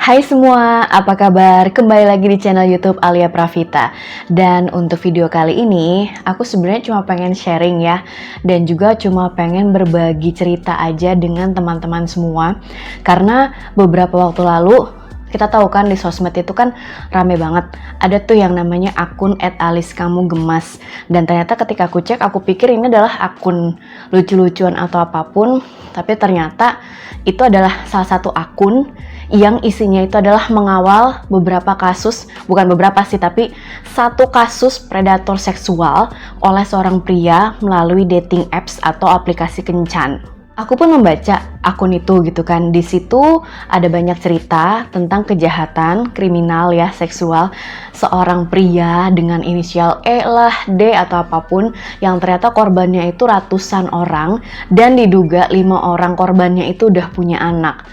Hai semua, apa kabar? Kembali lagi di channel YouTube Alia Pravita. Dan untuk video kali ini, aku sebenarnya cuma pengen sharing ya, dan juga cuma pengen berbagi cerita aja dengan teman-teman semua. Karena beberapa waktu lalu, kita tahu kan di sosmed itu kan rame banget. Ada tuh yang namanya akun @aliskamugemas. Dan ternyata ketika aku cek, aku pikir ini adalah akun lucu-lucuan atau apapun. Tapi ternyata itu adalah salah satu akun yang isinya itu adalah mengawal beberapa kasus, bukan beberapa sih, tapi satu kasus predator seksual oleh seorang pria melalui dating apps atau aplikasi kencan. Aku pun membaca akun itu gitu kan. Di situ ada banyak cerita tentang kejahatan kriminal ya, seksual seorang pria dengan inisial E lah, D atau apapun, yang ternyata korbannya itu ratusan orang dan diduga 5 orang korbannya itu udah punya anak.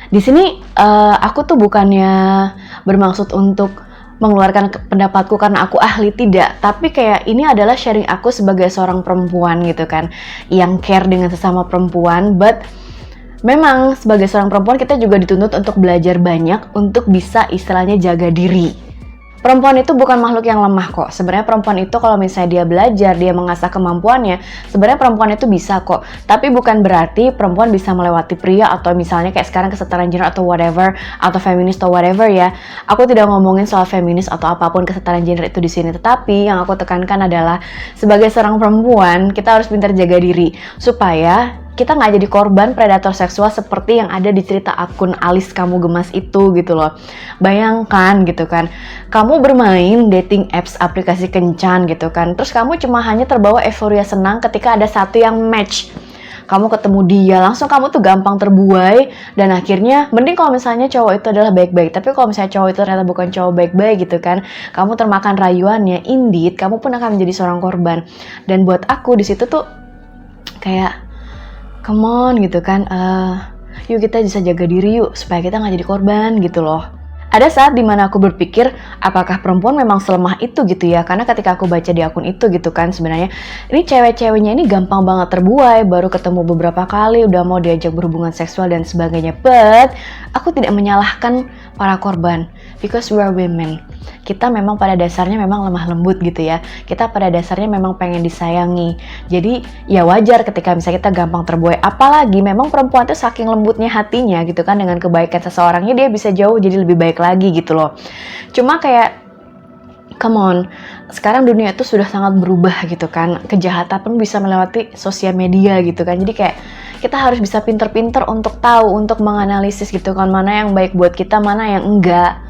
Di sini aku tuh bukannya bermaksud untuk mengeluarkan pendapatku karena aku ahli, tidak, tapi kayak ini adalah sharing aku sebagai seorang perempuan gitu kan, yang care dengan sesama perempuan. But memang sebagai seorang perempuan kita juga dituntut untuk belajar banyak untuk bisa istilahnya jaga diri. Perempuan itu bukan makhluk yang lemah kok. Sebenarnya perempuan itu kalau misalnya dia belajar, dia mengasah kemampuannya, sebenarnya perempuan itu bisa kok. Tapi bukan berarti perempuan bisa melewati pria atau misalnya kayak sekarang kesetaraan gender atau whatever, atau feminis atau whatever ya. Aku tidak ngomongin soal feminis atau apapun kesetaraan gender itu di sini. Tetapi yang aku tekankan adalah sebagai seorang perempuan, kita harus pintar jaga diri supaya kita nggak jadi korban predator seksual seperti yang ada di cerita akun @aliskamugemas itu gitu loh. Bayangkan gitu kan, kamu bermain dating apps aplikasi kencan gitu kan, terus kamu cuma hanya terbawa euforia senang ketika ada satu yang match. Kamu ketemu dia, langsung kamu tuh gampang terbuai, dan akhirnya mending kalau misalnya cowok itu adalah baik-baik. Tapi kalau misalnya cowok itu ternyata bukan cowok baik-baik gitu kan, kamu termakan rayuannya, indeed kamu pun akan menjadi seorang korban. Dan buat aku di situ tuh kayak come on gitu kan, yuk kita bisa jaga diri yuk supaya kita nggak jadi korban gitu loh. Ada saat dimana aku berpikir apakah perempuan memang selemah itu gitu ya, karena ketika aku baca di akun itu gitu kan, sebenarnya ini cewek-ceweknya ini gampang banget terbuai, baru ketemu beberapa kali udah mau diajak berhubungan seksual dan sebagainya. But aku tidak menyalahkan para korban, because we are women. Kita memang pada dasarnya memang lemah lembut gitu ya. Kita pada dasarnya memang pengen disayangi. Jadi ya wajar ketika misalnya kita gampang terbuai. Apalagi memang perempuan tuh saking lembutnya hatinya gitu kan, dengan kebaikan seseorangnya dia bisa jauh jadi lebih baik lagi gitu loh. Cuma kayak come on, sekarang dunia itu sudah sangat berubah gitu kan. Kejahatan pun bisa melewati sosial media gitu kan. Jadi kayak kita harus bisa pinter-pinter untuk tahu, untuk menganalisis gitu kan, mana yang baik buat kita, mana yang enggak.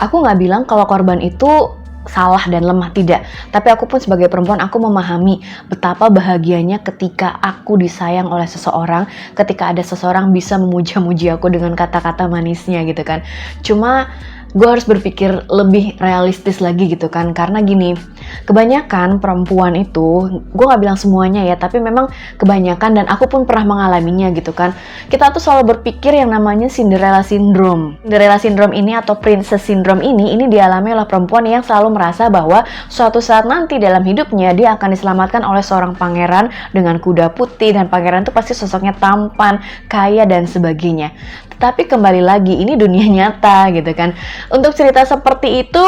Aku nggak bilang kalau korban itu salah dan lemah, tidak. Tapi aku pun sebagai perempuan, aku memahami betapa bahagianya ketika aku disayang oleh seseorang, ketika ada seseorang bisa memuja-muji aku dengan kata-kata manisnya gitu kan. Cuma gue harus berpikir lebih realistis lagi gitu kan, karena gini, kebanyakan perempuan itu, gue gak bilang semuanya ya, tapi memang kebanyakan, dan aku pun pernah mengalaminya gitu kan, kita tuh selalu berpikir yang namanya Cinderella Syndrome. Cinderella Syndrome ini atau Princess Syndrome ini dialami oleh perempuan yang selalu merasa bahwa suatu saat nanti dalam hidupnya dia akan diselamatkan oleh seorang pangeran dengan kuda putih, dan pangeran itu pasti sosoknya tampan, kaya dan sebagainya. Tapi kembali lagi, ini dunia nyata gitu kan. Untuk cerita seperti itu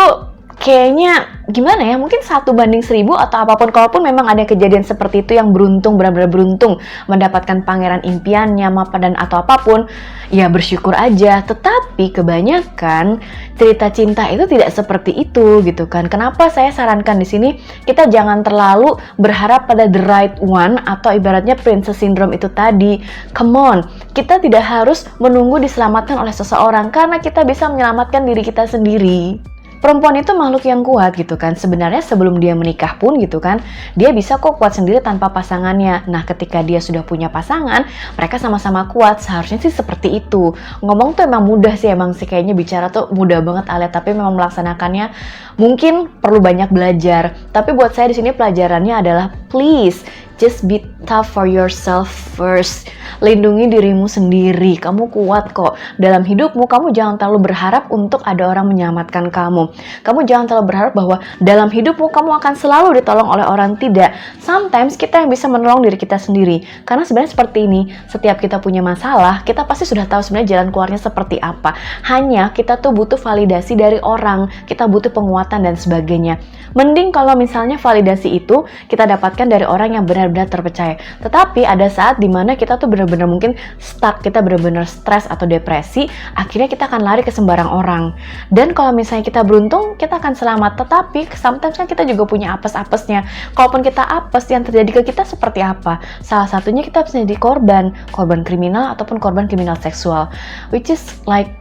kayaknya gimana ya, mungkin 1:1000 atau apapun. Kalaupun memang ada kejadian seperti itu yang beruntung, benar-benar beruntung mendapatkan pangeran impiannya, mapan dan atau apapun, ya bersyukur aja. Tetapi kebanyakan cerita cinta itu tidak seperti itu gitu kan. Kenapa saya sarankan di sini kita jangan terlalu berharap pada the right one atau ibaratnya princess syndrome itu tadi. Come on, kita tidak harus menunggu diselamatkan oleh seseorang karena kita bisa menyelamatkan diri kita sendiri. Perempuan itu makhluk yang kuat gitu kan. Sebenarnya sebelum dia menikah pun gitu kan, dia bisa kok kuat sendiri tanpa pasangannya. Nah, ketika dia sudah punya pasangan, mereka sama-sama kuat. Seharusnya sih seperti itu. Ngomong tuh emang mudah sih, emang sih kayaknya bicara tuh mudah banget Alia, tapi memang melaksanakannya mungkin perlu banyak belajar. Tapi buat saya di sini pelajarannya adalah please just be tough for yourself first. Lindungi dirimu sendiri, kamu kuat kok. Dalam hidupmu, kamu jangan terlalu berharap untuk ada orang menyelamatkan kamu. Kamu jangan terlalu berharap bahwa dalam hidupmu, kamu akan selalu ditolong oleh orang. Tidak. Sometimes kita yang bisa menolong diri kita sendiri. Karena sebenarnya seperti ini, setiap kita punya masalah, kita pasti sudah tahu sebenarnya jalan keluarnya seperti apa. Hanya kita tuh butuh validasi dari orang, kita butuh penguatan dan sebagainya. Mending kalau misalnya validasi itu kita dapatkan dari orang yang benar-benar terpercaya. Tetapi ada saat dimana kita tuh benar-benar mungkin stuck, kita benar-benar stres atau depresi, akhirnya kita akan lari ke sembarang orang. Dan kalau misalnya kita beruntung, kita akan selamat. Tetapi sometimes kan kita juga punya apes-apesnya. Kalaupun kita apes, yang terjadi ke kita seperti apa? Salah satunya kita bisa jadi korban kriminal ataupun korban kriminal seksual. Which is like,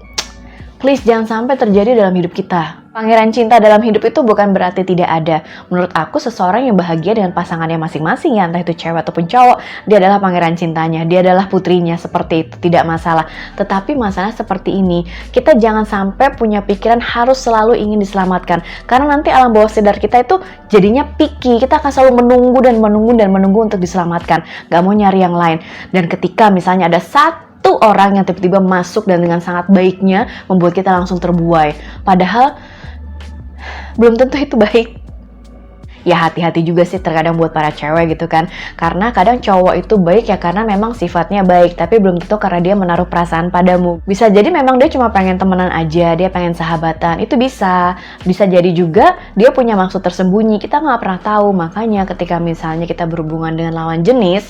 please jangan sampai terjadi dalam hidup kita. Pangeran cinta dalam hidup itu bukan berarti tidak ada. Menurut aku, seseorang yang bahagia dengan pasangannya masing-masing, ya entah itu cewek ataupun cowok, dia adalah pangeran cintanya, dia adalah putrinya, seperti itu, tidak masalah. Tetapi masalah seperti ini, kita jangan sampai punya pikiran harus selalu ingin diselamatkan. Karena nanti alam bawah sadar kita itu jadinya picky, kita akan selalu menunggu untuk diselamatkan, gak mau nyari yang lain. Dan ketika misalnya ada satu orang yang tiba-tiba masuk dan dengan sangat baiknya membuat kita langsung terbuai, padahal belum tentu itu baik. Ya hati-hati juga sih terkadang buat para cewek gitu kan. Karena kadang cowok itu baik ya karena memang sifatnya baik, tapi belum tentu karena dia menaruh perasaan padamu. Bisa jadi memang dia cuma pengen temenan aja, dia pengen sahabatan. Itu bisa jadi juga dia punya maksud tersembunyi, kita nggak pernah tahu. Makanya ketika misalnya kita berhubungan dengan lawan jenis,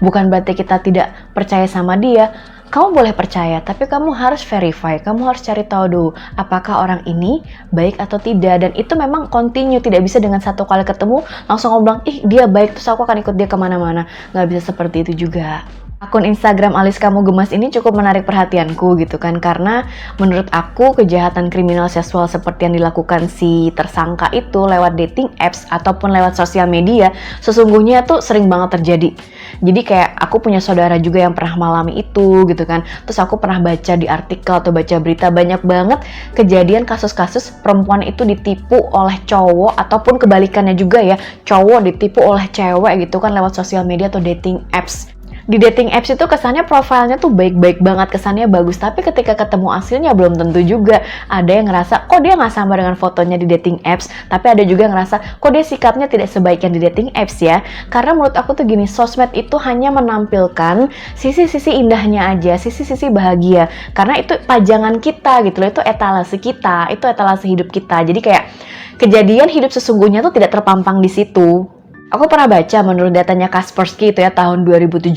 bukan berarti kita tidak percaya sama dia. Kamu boleh percaya, tapi kamu harus verify, kamu harus cari tahu dulu apakah orang ini baik atau tidak. Dan itu memang continue, tidak bisa dengan satu kali ketemu langsung ngomong, ih dia baik terus aku akan ikut dia kemana-mana. Nggak bisa seperti itu juga. Akun Instagram Alis Kamu Gemas ini cukup menarik perhatianku gitu kan, karena menurut aku kejahatan kriminal seksual seperti yang dilakukan si tersangka itu lewat dating apps ataupun lewat sosial media sesungguhnya tuh sering banget terjadi. Jadi kayak aku punya saudara juga yang pernah mengalami itu gitu kan, terus aku pernah baca di artikel atau baca berita banyak banget kejadian kasus-kasus perempuan itu ditipu oleh cowok ataupun kebalikannya juga ya, cowok ditipu oleh cewek gitu kan lewat sosial media atau dating apps. Di dating apps itu kesannya profilnya tuh baik-baik banget, kesannya bagus, tapi ketika ketemu aslinya belum tentu juga. Ada yang ngerasa kok dia nggak sama dengan fotonya di dating apps, tapi ada juga yang ngerasa kok dia sikapnya tidak sebaik yang di dating apps ya. Karena menurut aku tuh gini, sosmed itu hanya menampilkan sisi-sisi indahnya aja, sisi-sisi bahagia, karena itu pajangan kita gitu loh, itu etalase kita, itu etalase hidup kita. Jadi kayak kejadian hidup sesungguhnya tuh tidak terpampang di situ. Aku pernah baca menurut datanya Kaspersky itu ya tahun 2017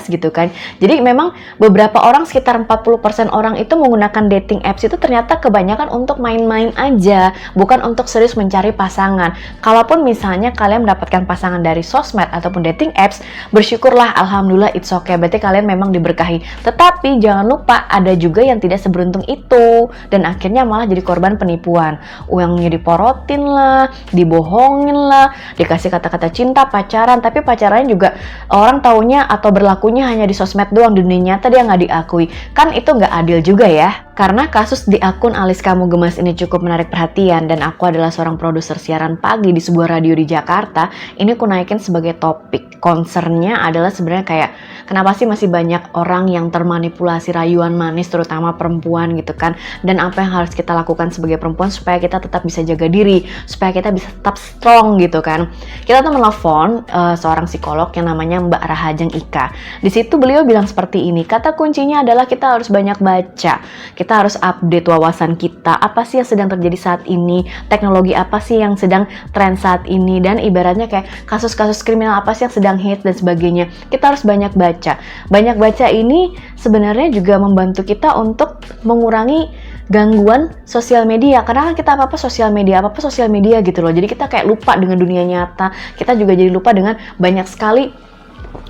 gitu kan. Jadi memang beberapa orang, sekitar 40% orang itu menggunakan dating apps itu ternyata kebanyakan untuk main-main aja, bukan untuk serius mencari pasangan. Kalaupun misalnya kalian mendapatkan pasangan dari sosmed ataupun dating apps, bersyukurlah, alhamdulillah, it's okay, berarti kalian memang diberkahi. Tetapi jangan lupa ada juga yang tidak seberuntung itu dan akhirnya malah jadi korban penipuan. Uangnya diporotin lah, dibohongin lah, dikasih kata-kata cinta, pacaran, tapi pacarannya juga orang taunya atau berlakunya hanya di sosmed doang, dunia nyata dia nggak diakui. Kan itu nggak adil juga ya. Karena kasus di akun Alis Kamu Gemas ini cukup menarik perhatian dan aku adalah seorang produser siaran pagi di sebuah radio di Jakarta, ini aku naikin sebagai topik. Concernnya adalah sebenarnya kayak kenapa sih masih banyak orang yang termanipulasi rayuan manis, terutama perempuan gitu kan, dan apa yang harus kita lakukan sebagai perempuan supaya kita tetap bisa jaga diri, supaya kita bisa tetap strong gitu kan. Kita tuh menelpon seorang psikolog yang namanya Mbak Rahajeng Ika. Di situ beliau bilang seperti ini, kata kuncinya adalah kita harus banyak baca, kita harus update wawasan kita, apa sih yang sedang terjadi saat ini, teknologi apa sih yang sedang tren saat ini, dan ibaratnya kayak kasus-kasus kriminal apa sih yang sedang hit dan sebagainya. Kita harus banyak baca. Banyak baca ini sebenarnya juga membantu kita untuk mengurangi gangguan sosial media, karena kan kita apa-apa sosial media gitu loh. Jadi kita kayak lupa dengan dunia nyata, kita juga jadi lupa dengan banyak sekali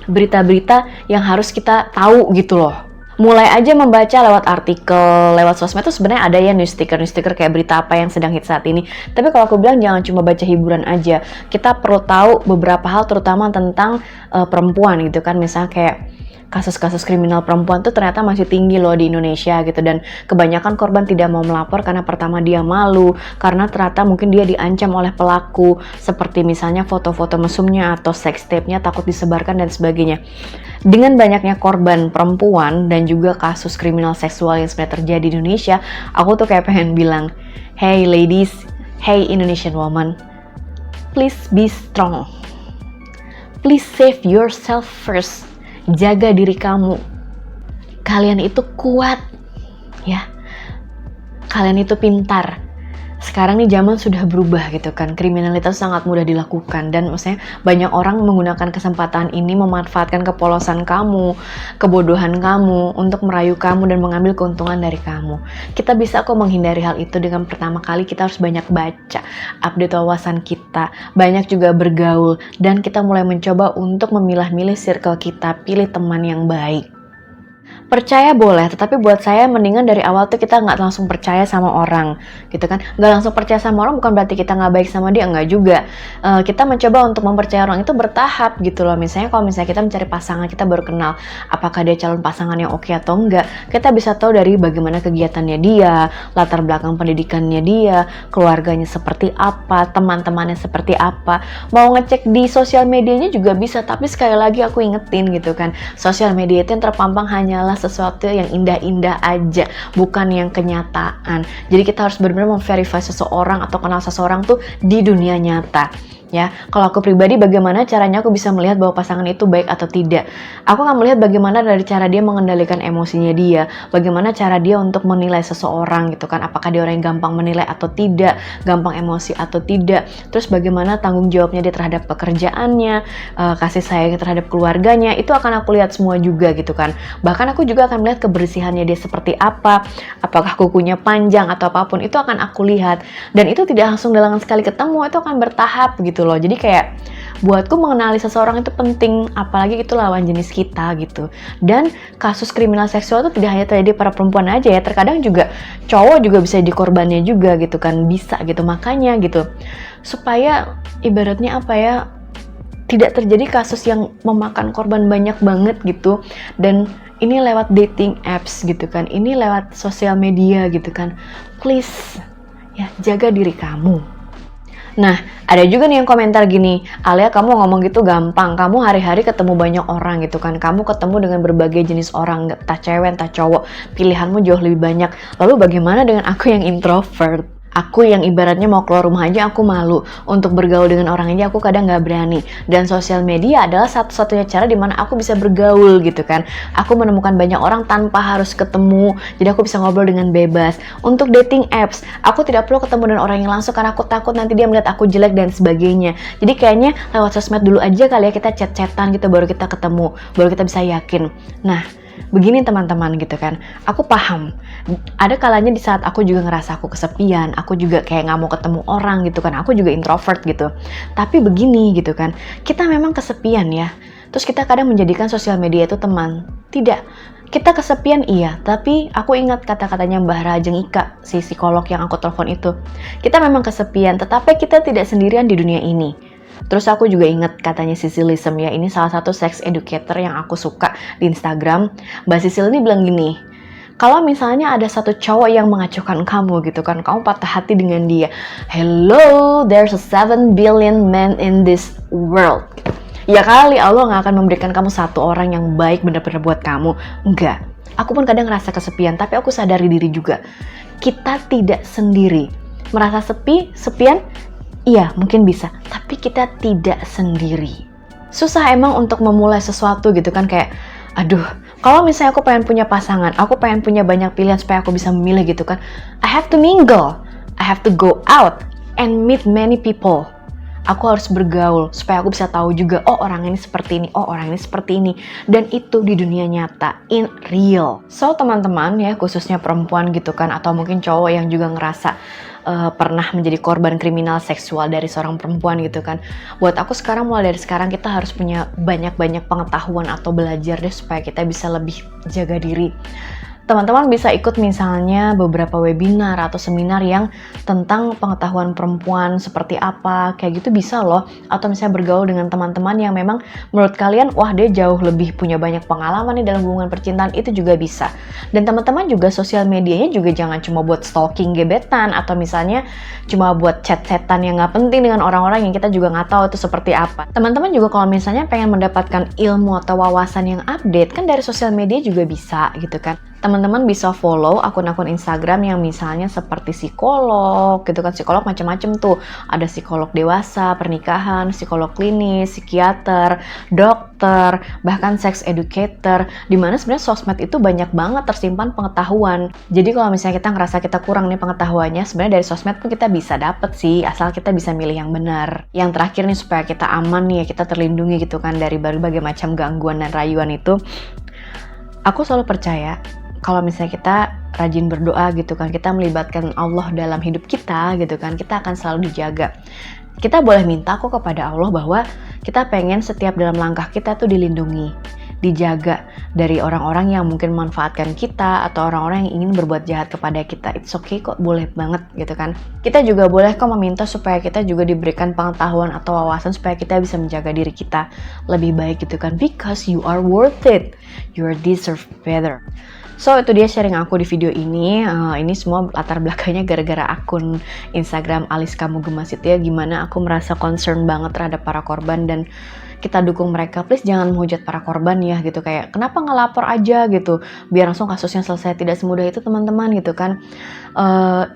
berita-berita yang harus kita tahu gitu loh. Mulai aja membaca lewat artikel, lewat sosmed tuh sebenarnya ada ya news sticker kayak berita apa yang sedang hit saat ini. Tapi kalau aku bilang jangan cuma baca hiburan aja, kita perlu tahu beberapa hal terutama tentang perempuan gitu kan. Misalnya kayak kasus-kasus kriminal perempuan tuh ternyata masih tinggi loh di Indonesia gitu, dan kebanyakan korban tidak mau melapor karena pertama dia malu, karena ternyata mungkin dia diancam oleh pelaku, seperti misalnya foto-foto mesumnya atau sex tape-nya takut disebarkan dan sebagainya. Dengan banyaknya korban perempuan dan juga kasus kriminal seksual yang sebenarnya terjadi di Indonesia, aku tuh kayak pengen bilang, hey ladies, hey Indonesian woman, please be strong. Please save yourself first. Jaga diri kamu. Kalian itu kuat, ya. Kalian itu pintar. Sekarang nih zaman sudah berubah gitu kan. Kriminalitas sangat mudah dilakukan, dan maksudnya banyak orang menggunakan kesempatan ini memanfaatkan kepolosan kamu, kebodohan kamu untuk merayu kamu dan mengambil keuntungan dari kamu. Kita bisa kok menghindari hal itu dengan pertama kali kita harus banyak baca, update wawasan kita, banyak juga bergaul, dan kita mulai mencoba untuk memilah-milih circle kita, pilih teman yang baik. Percaya boleh, tetapi buat saya mendingan dari awal tuh kita nggak langsung percaya sama orang, gitu kan. Nggak langsung percaya sama orang bukan berarti kita nggak baik sama dia, nggak juga. Kita mencoba untuk mempercayai orang itu bertahap gitu loh. Misalnya kalau kita mencari pasangan, kita baru kenal apakah dia calon pasangan yang oke atau enggak. Kita bisa tahu dari bagaimana kegiatannya dia, latar belakang pendidikannya dia, keluarganya seperti apa, teman-temannya seperti apa. Mau ngecek di sosial medianya juga bisa, tapi sekali lagi aku ingetin gitu kan, sosial media itu yang terpampang hanyalah sesuatu yang indah-indah aja, bukan yang kenyataan. Jadi kita harus benar-benar memverifikasi seseorang atau kenal seseorang tuh di dunia nyata. Ya, kalau aku pribadi, bagaimana caranya aku bisa melihat bahwa pasangan itu baik atau tidak? Aku akan melihat bagaimana dari cara dia mengendalikan emosinya dia, bagaimana cara dia untuk menilai seseorang gitu kan, apakah dia orang yang gampang menilai atau tidak, gampang emosi atau tidak, terus bagaimana tanggung jawabnya dia terhadap pekerjaannya, kasih sayang terhadap keluarganya, itu akan aku lihat semua juga gitu kan. Bahkan aku juga akan melihat kebersihannya dia seperti apa, apakah kukunya panjang atau apapun, itu akan aku lihat, dan itu tidak langsung dalam sekali ketemu, itu akan bertahap gitu loh. Jadi kayak buatku mengenali seseorang itu penting, apalagi itu lawan jenis kita gitu. Dan kasus kriminal seksual itu tidak hanya terjadi para perempuan aja ya, terkadang juga cowok juga bisa jadi korbannya juga gitu kan, bisa gitu. Makanya gitu, supaya ibaratnya apa ya, tidak terjadi kasus yang memakan korban banyak banget gitu. Dan ini lewat dating apps gitu kan, ini lewat sosial media gitu kan. Please ya, jaga diri kamu. Nah, ada juga nih yang komentar gini, Alia kamu ngomong gitu gampang, kamu hari-hari ketemu banyak orang gitu kan, kamu ketemu dengan berbagai jenis orang, entah cewek, entah cowok, pilihanmu jauh lebih banyak, lalu bagaimana dengan aku yang introvert? Aku yang ibaratnya mau keluar rumah aja aku malu, untuk bergaul dengan orang ini aku kadang gak berani, dan sosial media adalah satu-satunya cara dimana aku bisa bergaul gitu kan. Aku menemukan banyak orang tanpa harus ketemu, jadi aku bisa ngobrol dengan bebas. Untuk dating apps, aku tidak perlu ketemu dengan orang yang langsung karena aku takut nanti dia melihat aku jelek dan sebagainya. Jadi kayaknya lewat sosmed dulu aja kali ya, kita chat-chatan gitu baru kita ketemu, baru kita bisa yakin. Nah, begini teman-teman gitu kan, aku paham ada kalanya di saat aku juga ngerasa aku kesepian, aku juga kayak gak mau ketemu orang gitu kan, aku juga introvert gitu. Tapi begini gitu kan, kita memang kesepian ya, terus kita kadang menjadikan sosial media itu teman. Tidak, kita kesepian iya, tapi aku ingat kata-katanya Mbah Rajeng Ika, si psikolog yang aku telepon itu. Kita memang kesepian, tetapi kita tidak sendirian di dunia ini. Terus aku juga inget katanya Sisil Lisem ya, ini salah satu sex educator yang aku suka di Instagram. Mbak Sisil ini bilang gini, kalau misalnya ada satu cowok yang mengacuhkan kamu gitu kan, kamu patah hati dengan dia. Hello, there's a 7 billion men in this world. Ya kali Allah gak akan memberikan kamu satu orang yang baik benar-benar buat kamu. Enggak, aku pun kadang ngerasa kesepian, tapi aku sadari diri juga, kita tidak sendiri. Merasa sepian? Iya, mungkin bisa, tapi kita tidak sendiri. Susah emang untuk memulai sesuatu gitu kan, kayak aduh, kalau misalnya aku pengen punya pasangan, aku pengen punya banyak pilihan supaya aku bisa memilih gitu kan, I have to mingle, I have to go out and meet many people. Aku harus bergaul supaya aku bisa tahu juga, oh orang ini seperti ini, oh orang ini seperti ini. Dan itu di dunia nyata, in real. So teman-teman ya, khususnya perempuan gitu kan, atau mungkin cowok yang juga ngerasa pernah menjadi korban kriminal seksual dari seorang perempuan gitu kan. Buat aku sekarang, mulai dari sekarang kita harus punya banyak-banyak pengetahuan atau belajar deh supaya kita bisa lebih jaga diri. Teman-teman bisa ikut misalnya beberapa webinar atau seminar yang tentang pengetahuan perempuan seperti apa, kayak gitu bisa loh. Atau misalnya bergaul dengan teman-teman yang memang menurut kalian, wah dia jauh lebih punya banyak pengalaman nih dalam hubungan percintaan, itu juga bisa. Dan teman-teman juga sosial medianya juga jangan cuma buat stalking gebetan, atau misalnya cuma buat chat-chatan yang nggak penting dengan orang-orang yang kita juga nggak tahu itu seperti apa. Teman-teman juga kalau misalnya pengen mendapatkan ilmu atau wawasan yang update, kan dari sosial media juga bisa gitu kan. Teman-teman bisa follow akun-akun Instagram yang misalnya seperti psikolog gitu kan. Psikolog macam-macam tuh, ada psikolog dewasa, pernikahan, psikolog klinis, psikiater, dokter, bahkan sex educator, dimana sebenarnya sosmed itu banyak banget tersimpan pengetahuan. Jadi kalau misalnya kita ngerasa kita kurang nih pengetahuannya, sebenarnya dari sosmed pun kita bisa dapet sih, asal kita bisa milih yang benar. Yang terakhir nih, supaya kita aman nih ya, kita terlindungi gitu kan dari berbagai macam gangguan dan rayuan itu, aku selalu percaya kalau misalnya kita rajin berdoa gitu kan, kita melibatkan Allah dalam hidup kita gitu kan, kita akan selalu dijaga. Kita boleh minta kok kepada Allah bahwa kita pengen setiap dalam langkah kita tuh dilindungi, dijaga dari orang-orang yang mungkin memanfaatkan kita atau orang-orang yang ingin berbuat jahat kepada kita. It's okay kok, boleh banget gitu kan. Kita juga boleh kok meminta supaya kita juga diberikan pengetahuan atau wawasan supaya kita bisa menjaga diri kita lebih baik gitu kan. Because you are worth it, you deserve better. So itu dia sharing aku di video ini. Ini semua latar belakangnya gara-gara akun Instagram Alis Kamu Gemas itu ya, gimana aku merasa concern banget terhadap para korban dan kita dukung mereka. Please jangan menghujat para korban ya gitu, kayak kenapa nggak lapor aja gitu biar langsung kasusnya selesai. Tidak semudah itu teman-teman gitu kan.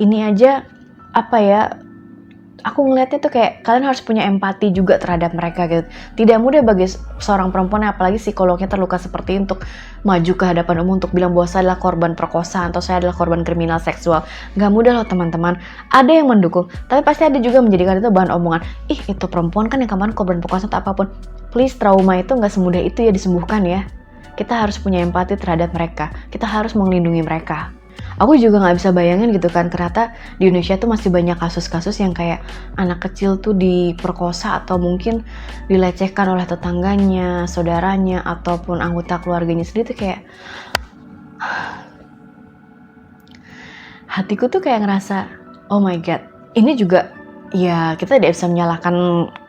Ini aja apa ya, aku ngeliatnya tuh kayak kalian harus punya empati juga terhadap mereka gitu. Tidak mudah bagi seorang perempuan, apalagi psikolognya terluka seperti untuk maju ke hadapan umum untuk bilang bahwa saya adalah korban perkosaan atau saya adalah korban kriminal seksual. Gak mudah loh teman-teman. Ada yang mendukung, tapi pasti ada juga menjadikan itu bahan omongan. Ih, itu perempuan kan yang kemarin korban perkosaan atau apapun. Please, trauma itu gak semudah itu ya disembuhkan ya. Kita harus punya empati terhadap mereka. Kita harus melindungi mereka. Aku juga nggak bisa bayangin gitu kan, ternyata di Indonesia tuh masih banyak kasus-kasus yang kayak anak kecil tuh diperkosa atau mungkin dilecehkan oleh tetangganya, saudaranya, ataupun anggota keluarganya sendiri tuh kayak hatiku tuh kayak ngerasa, oh my god, ini juga ya kita tidak bisa menyalahkan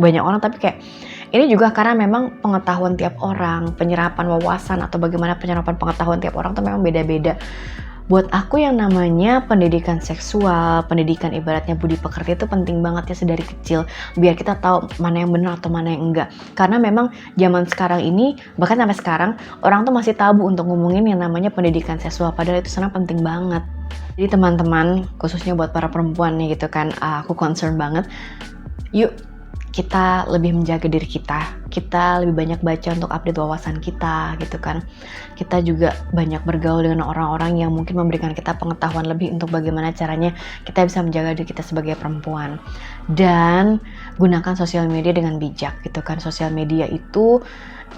banyak orang, tapi kayak ini juga karena memang pengetahuan tiap orang, penyerapan wawasan atau bagaimana penyerapan pengetahuan tiap orang tuh memang beda-beda. Buat aku yang namanya pendidikan seksual, pendidikan ibaratnya budi pekerti itu penting banget ya sedari kecil. Biar kita tahu mana yang benar atau mana yang enggak. Karena memang zaman sekarang ini, bahkan sampai sekarang, orang tuh masih tabu untuk ngomongin yang namanya pendidikan seksual. Padahal itu sebenarnya penting banget. Jadi teman-teman, khususnya buat para perempuan nih gitu kan, aku concern banget. Yuk, kita lebih menjaga diri kita lebih banyak baca untuk update wawasan kita gitu kan. Kita juga banyak bergaul dengan orang-orang yang mungkin memberikan kita pengetahuan lebih untuk bagaimana caranya kita bisa menjaga diri kita sebagai perempuan. Dan gunakan sosial media dengan bijak gitu kan. Sosial media itu,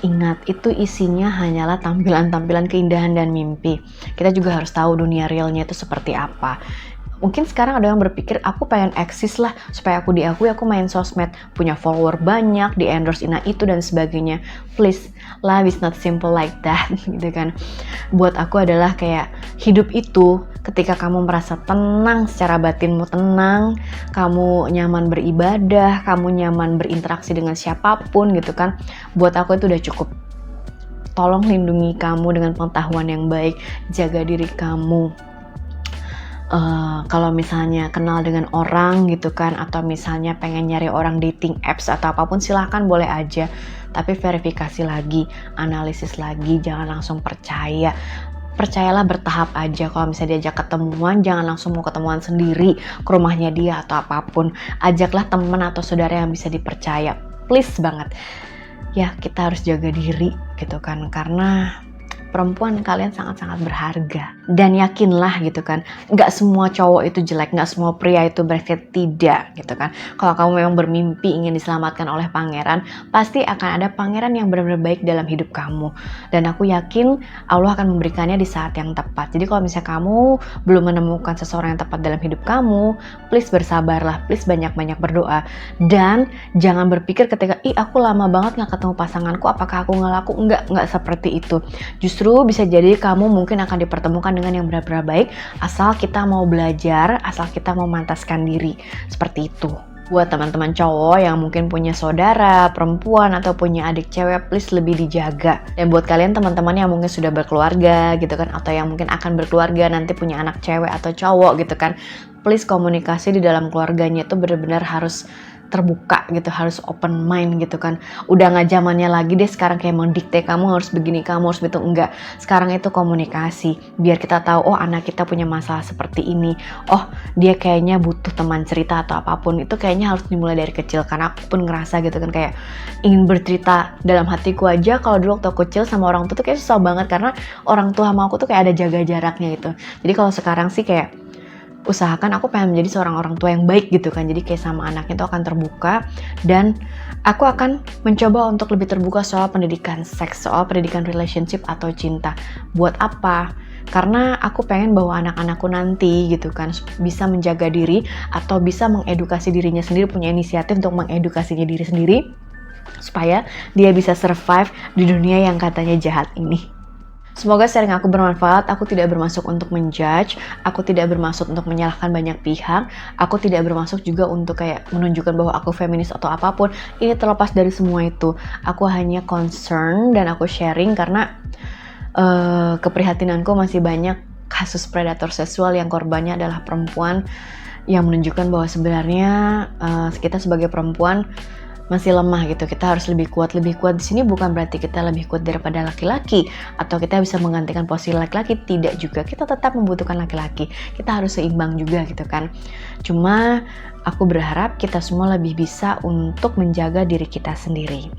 ingat, itu isinya hanyalah tampilan-tampilan keindahan dan mimpi. Kita juga harus tahu dunia realnya itu seperti apa. Mungkin sekarang ada yang berpikir, aku pengen eksis lah supaya aku diakui, aku main sosmed, punya follower banyak, di endorse ina itu dan sebagainya. Please, life is not simple like that gitu kan. Buat aku adalah kayak hidup itu ketika kamu merasa tenang secara batinmu, tenang, kamu nyaman beribadah, kamu nyaman berinteraksi dengan siapapun gitu kan. Buat aku itu udah cukup. Tolong lindungi kamu dengan pengetahuan yang baik, jaga diri kamu. Kalau misalnya kenal dengan orang gitu kan, atau misalnya pengen nyari orang dating apps atau apapun, silahkan, boleh aja, tapi verifikasi lagi, analisis lagi, jangan langsung percaya. Percayalah bertahap aja. Kalau misalnya diajak ketemuan, jangan langsung mau ketemuan sendiri ke rumahnya dia atau apapun. Ajaklah teman atau saudara yang bisa dipercaya, please banget ya. Kita harus jaga diri gitu kan, karena perempuan, kalian sangat-sangat berharga. Dan yakinlah gitu kan, nggak semua cowok itu jelek, nggak semua pria itu brengsek, tidak gitu kan. Kalau kamu memang bermimpi ingin diselamatkan oleh pangeran, pasti akan ada pangeran yang benar-benar baik dalam hidup kamu. Dan aku yakin Allah akan memberikannya di saat yang tepat. Jadi kalau misalnya kamu belum menemukan seseorang yang tepat dalam hidup kamu, please bersabarlah, please banyak-banyak berdoa. Dan jangan berpikir ketika, aku lama banget nggak ketemu pasanganku, apakah aku nggak laku? Nggak seperti itu. Justru justru bisa jadi kamu mungkin akan dipertemukan dengan yang benar-benar baik asal kita mau belajar, asal kita mau mantaskan diri. Seperti itu. Buat teman-teman cowok yang mungkin punya saudara, perempuan, atau punya adik cewek, please lebih dijaga. Dan buat kalian teman-teman yang mungkin sudah berkeluarga gitu kan, atau yang mungkin akan berkeluarga nanti punya anak cewek atau cowok gitu kan, please komunikasi di dalam keluarganya itu benar-benar harus terbuka gitu, harus open mind gitu kan. Udah nggak zamannya lagi deh sekarang kayak mendikte kamu harus begini, kamu harus begitu, enggak. Sekarang itu komunikasi, biar kita tahu oh anak kita punya masalah seperti ini, oh dia kayaknya butuh teman cerita atau apapun. Itu kayaknya harus dimulai dari kecil, karena aku pun ngerasa gitu kan kayak ingin bercerita dalam hatiku aja. Kalau dulu waktu aku kecil sama orang tua tuh kayak susah banget, karena orang tua sama aku tuh kayak ada jaga jaraknya gitu. Jadi kalau sekarang sih kayak usahakan aku pengen menjadi seorang orang tua yang baik gitu kan. Jadi kayak sama anaknya itu akan terbuka, dan aku akan mencoba untuk lebih terbuka soal pendidikan seks, soal pendidikan relationship atau cinta. Buat apa? Karena aku pengen bahwa anak-anakku nanti gitu kan bisa menjaga diri atau bisa mengedukasi dirinya sendiri, punya inisiatif untuk mengedukasinya diri sendiri supaya dia bisa survive di dunia yang katanya jahat ini. Semoga sharing aku bermanfaat. Aku tidak bermaksud untuk menjudge, aku tidak bermaksud untuk menyalahkan banyak pihak, aku tidak bermaksud juga untuk kayak menunjukkan bahwa aku feminis atau apapun. Ini terlepas dari semua itu. Aku hanya concern dan aku sharing karena keprihatinanku masih banyak kasus predator seksual yang korbannya adalah perempuan, yang menunjukkan bahwa sebenarnya kita sebagai perempuan masih lemah gitu. Kita harus lebih kuat. Lebih kuat di sini bukan berarti kita lebih kuat daripada laki-laki atau kita bisa menggantikan posisi laki-laki, tidak juga. Kita tetap membutuhkan laki-laki. Kita harus seimbang juga gitu kan. Cuma aku berharap kita semua lebih bisa untuk menjaga diri kita sendiri.